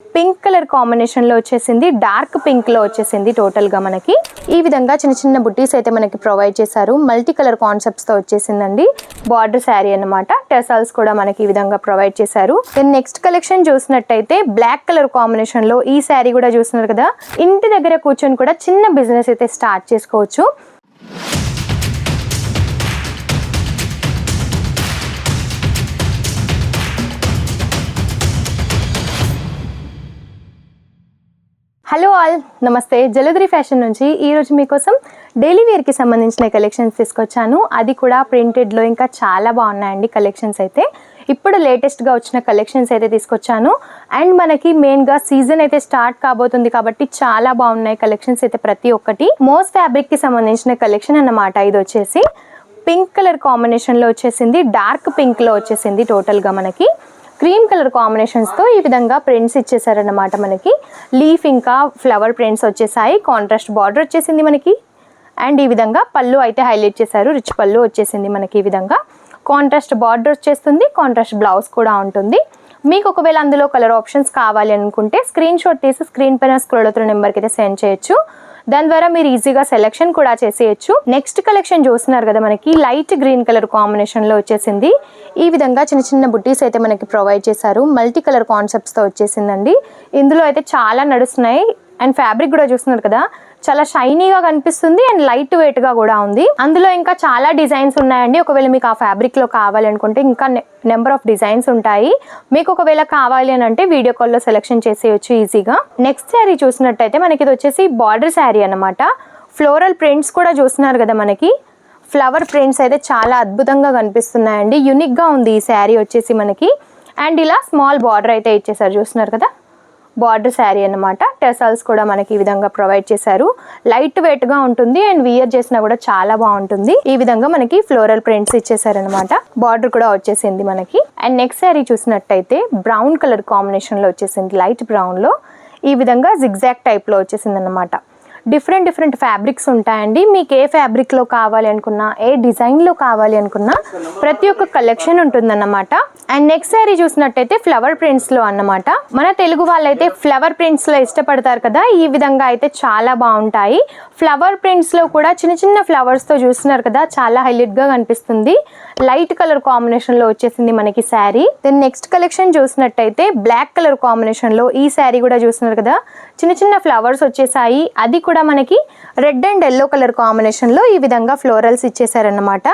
Pink colour combination లో వచ్చేసింది, dark pink లో వచ్చేసింది. టోటల్ గా మనకి ఈ విధంగా చిన్న చిన్న బుట్టీస్ అయితే మనకి ప్రొవైడ్ చేశారు. మల్టీ కలర్ కాన్సెప్ట్స్ తో వచ్చేసిందండి. బార్డర్ శారీ అన్నమాట. టెసల్స్ కూడా మనకి ఈ విధంగా ప్రొవైడ్ చేశారు. దెన్ నెక్స్ట్ కలెక్షన్ చూసినట్టయితే బ్లాక్ కలర్ కాంబినేషన్ లో ఈ శారీ కూడా చూస్తున్నారు కదా. ఇంటి దగ్గర కూర్చొని కూడా చిన్న బిజినెస్ అయితే స్టార్ట్ చేసుకోవచ్చు. హలో ఆల్, నమస్తే. జలధరి ఫ్యాషన్ నుంచి ఈరోజు మీకోసం డైలీ వేర్కి సంబంధించిన కలెక్షన్స్ తీసుకొచ్చాను. అది కూడా ప్రింటెడ్లో ఇంకా చాలా బాగున్నాయండి కలెక్షన్స్ అయితే. ఇప్పుడు లేటెస్ట్గా వచ్చిన కలెక్షన్స్ అయితే తీసుకొచ్చాను. అండ్ మనకి మెయిన్గా సీజన్ అయితే స్టార్ట్ కాబోతుంది కాబట్టి చాలా బాగున్నాయి కలెక్షన్స్ అయితే ప్రతి ఒక్కటి. మోస్ ఫ్యాబ్రిక్కి సంబంధించిన కలెక్షన్ అన్నమాట. ఇది వచ్చేసి పింక్ కలర్ కాంబినేషన్లో వచ్చేసింది, డార్క్ పింక్లో వచ్చేసింది. టోటల్గా మనకి క్రీమ్ కలర్ కాంబినేషన్స్తో ఈ విధంగా ప్రింట్స్ ఇచ్చేసారన్నమాట. మనకి లీఫ్ ఇంకా ఫ్లవర్ ప్రింట్స్ వచ్చేసాయి. కాంట్రాస్ట్ బార్డర్ వచ్చేసింది మనకి. అండ్ ఈ విధంగా పళ్ళు అయితే హైలైట్ చేశారు. రిచ్ పళ్ళు వచ్చేసింది మనకి. ఈ విధంగా కాంట్రాస్ట్ బార్డర్ వచ్చేస్తుంది, కాంట్రాస్ట్ బ్లౌజ్ కూడా ఉంటుంది. మీకు ఒకవేళ అందులో కలర్ ఆప్షన్స్ కావాలి అనుకుంటే స్క్రీన్ షాట్ తీసి స్క్రీన్ పైన స్క్రోల్ అవుతున్న నెంబర్కి అయితే సెండ్ చేయొచ్చు. దాని ద్వారా మీరు ఈజీగా సెలెక్షన్ కూడా చేసేయచ్చు. నెక్స్ట్ కలెక్షన్ చూస్తున్నారు కదా, మనకి లైట్ గ్రీన్ కలర్ కాంబినేషన్లో వచ్చేసింది. ఈ విధంగా చిన్న చిన్న బుట్టీస్ అయితే మనకి ప్రొవైడ్ చేశారు. మల్టీ కలర్ కాన్సెప్ట్స్తో వచ్చేసిందండి. ఇందులో అయితే చాలా నడుస్తున్నాయి. అండ్ ఫ్యాబ్రిక్ కూడా చూస్తున్నారు కదా, చాలా షైనీగా కనిపిస్తుంది అండ్ లైట్ వెయిట్ గా కూడా ఉంది. అందులో ఇంకా చాలా డిజైన్స్ ఉన్నాయండి. ఒకవేళ మీకు ఆ ఫ్యాబ్రిక్ లో కావాలనుకుంటే ఇంకా నెంబర్ ఆఫ్ డిజైన్స్ ఉంటాయి. మీకు ఒకవేళ కావాలి అని అంటే వీడియో కాల్లో సెలెక్షన్ చేసేయచ్చు ఈజీగా. నెక్స్ట్ శారీ చూసినట్టయితే మనకి ఇది వచ్చేసి బార్డర్ శారీ అన్నమాట. ఫ్లోరల్ ప్రింట్స్ కూడా చూస్తున్నారు కదా, మనకి ఫ్లవర్ ప్రింట్స్ అయితే చాలా అద్భుతంగా కనిపిస్తున్నాయండి. యూనిక్ గా ఉంది ఈ శారీ వచ్చేసి మనకి. అండ్ ఇలా స్మాల్ బార్డర్ అయితే ఇచ్చేసారు, చూస్తున్నారు కదా. బార్డర్ శారీ అన్నమాట. టెసల్స్ కూడా మనకి ఈ విధంగా ప్రొవైడ్ చేశారు. లైట్ వెయిట్ గా ఉంటుంది అండ్ వియర్ చేసినా కూడా చాలా బాగుంటుంది. ఈ విధంగా మనకి ఫ్లోరల్ ప్రింట్స్ ఇచ్చేసారనమాట. బార్డర్ కూడా వచ్చేసింది మనకి. అండ్ నెక్స్ట్ శారీ చూసినట్టయితే బ్రౌన్ కలర్ కాంబినేషన్ లో వచ్చేసింది. లైట్ బ్రౌన్ లో ఈ విధంగా జిగ్జాగ్ టైప్ లో వచ్చేసింది అనమాట. డిఫరెంట్ ఫ్యాబ్రిక్స్ ఉంటాయండి. మీకు ఏ ఫ్యాబ్రిక్ లో కావాలి అనుకున్నా, ఏ డిజైన్ లో కావాలి అనుకున్నా ప్రతి ఒక్క కలెక్షన్ ఉంటుందన్నమాట. అండ్ నెక్స్ట్ శారీ చూసినట్టయితే ఫ్లవర్ ప్రింట్స్ లో అన్నమాట. మన తెలుగు వాళ్ళైతే ఫ్లవర్ ప్రింట్స్ లో ఇష్టపడతారు కదా. ఈ విధంగా అయితే చాలా బాగుంటాయి. ఫ్లవర్ ప్రింట్స్ లో కూడా చిన్న చిన్న ఫ్లవర్స్ తో చూస్తున్నారు కదా, చాలా హైలైట్ గా కనిపిస్తుంది. లైట్ కలర్ కాంబినేషన్ లో వచ్చేసింది మనకి శారీ. దెన్ నెక్స్ట్ కలెక్షన్ చూసినట్టయితే బ్లాక్ కలర్ కాంబినేషన్ లో ఈ శారీ కూడా చూస్తున్నారు కదా, చిన్న చిన్న ఫ్లవర్స్ వచ్చేసాయి. అది కూడా మనకి red and yellow colour combination లో ఈ విధంగా ఫ్లోరల్స్ ఇచ్చేసారన్నమాట.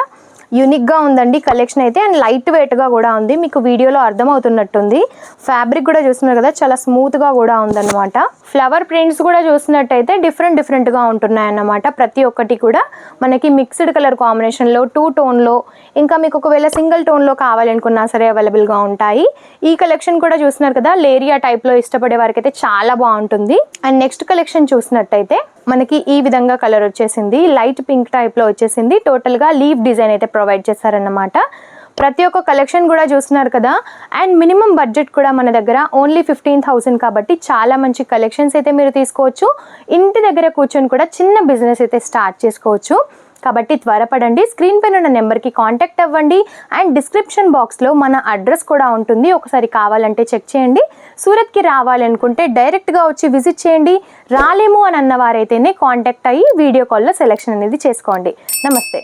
యూనిక్ గా ఉందండి కలెక్షన్ అయితే. అండ్ లైట్ వెయిట్ గా కూడా ఉంది. మీకు వీడియోలో అర్థమవుతున్నట్టుంది. ఫ్యాబ్రిక్ కూడా చూస్తున్నారు కదా, చాలా స్మూత్ గా కూడా ఉందన్నమాట. ఫ్లవర్ ప్రింట్స్ కూడా చూసినట్టయితే డిఫరెంట్ గా ఉంటున్నాయి అన్నమాట. ప్రతి ఒక్కటి కూడా మనకి మిక్స్డ్ కలర్ కాంబినేషన్ లో, 2 టోన్ లో, ఇంకా మీకు ఒకవేళ సింగిల్ టోన్ లో కావాలనుకున్నా సరే అవైలబుల్ గా ఉంటాయి. ఈ కలెక్షన్ కూడా చూస్తున్నారు కదా, లేరియా టైప్ లో ఇష్టపడే వారికి అయితే చాలా బాగుంటుంది. అండ్ నెక్స్ట్ కలెక్షన్ చూసినట్టయితే మనకి ఈ విధంగా కలర్ వచ్చేసింది. లైట్ పింక్ టైప్ లో వచ్చేసింది. టోటల్ గా లీఫ్ డిజైన్ అయితే ప్రొవైడ్ చేశారన్నమాట. ప్రతి ఒక్క కలెక్షన్ కూడా చూస్తున్నారు కదా. అండ్ మినిమం బడ్జెట్ కూడా మన దగ్గర ఓన్లీ 15,000 కాబట్టి చాలా మంచి కలెక్షన్స్ అయితే మీరు తీసుకోవచ్చు. ఇంటి దగ్గర కూర్చొని కూడా చిన్న బిజినెస్ అయితే స్టార్ట్ చేసుకోవచ్చు. కాబట్టి త్వరపడండి. స్క్రీన్ పైన ఉన్న నెంబర్కి కాంటాక్ట్ అవ్వండి. అండ్ డిస్క్రిప్షన్ బాక్స్లో మన అడ్రస్ కూడా ఉంటుంది, ఒకసారి కావాలంటే చెక్ చేయండి. సూరత్కి రావాలనుకుంటే డైరెక్ట్గా వచ్చి విజిట్ చేయండి. రాలేము అని అన్నవారైతేనే కాంటాక్ట్ అయ్యి వీడియో కాల్లో సెలెక్షన్ అనేది చేసుకోండి. నమస్తే.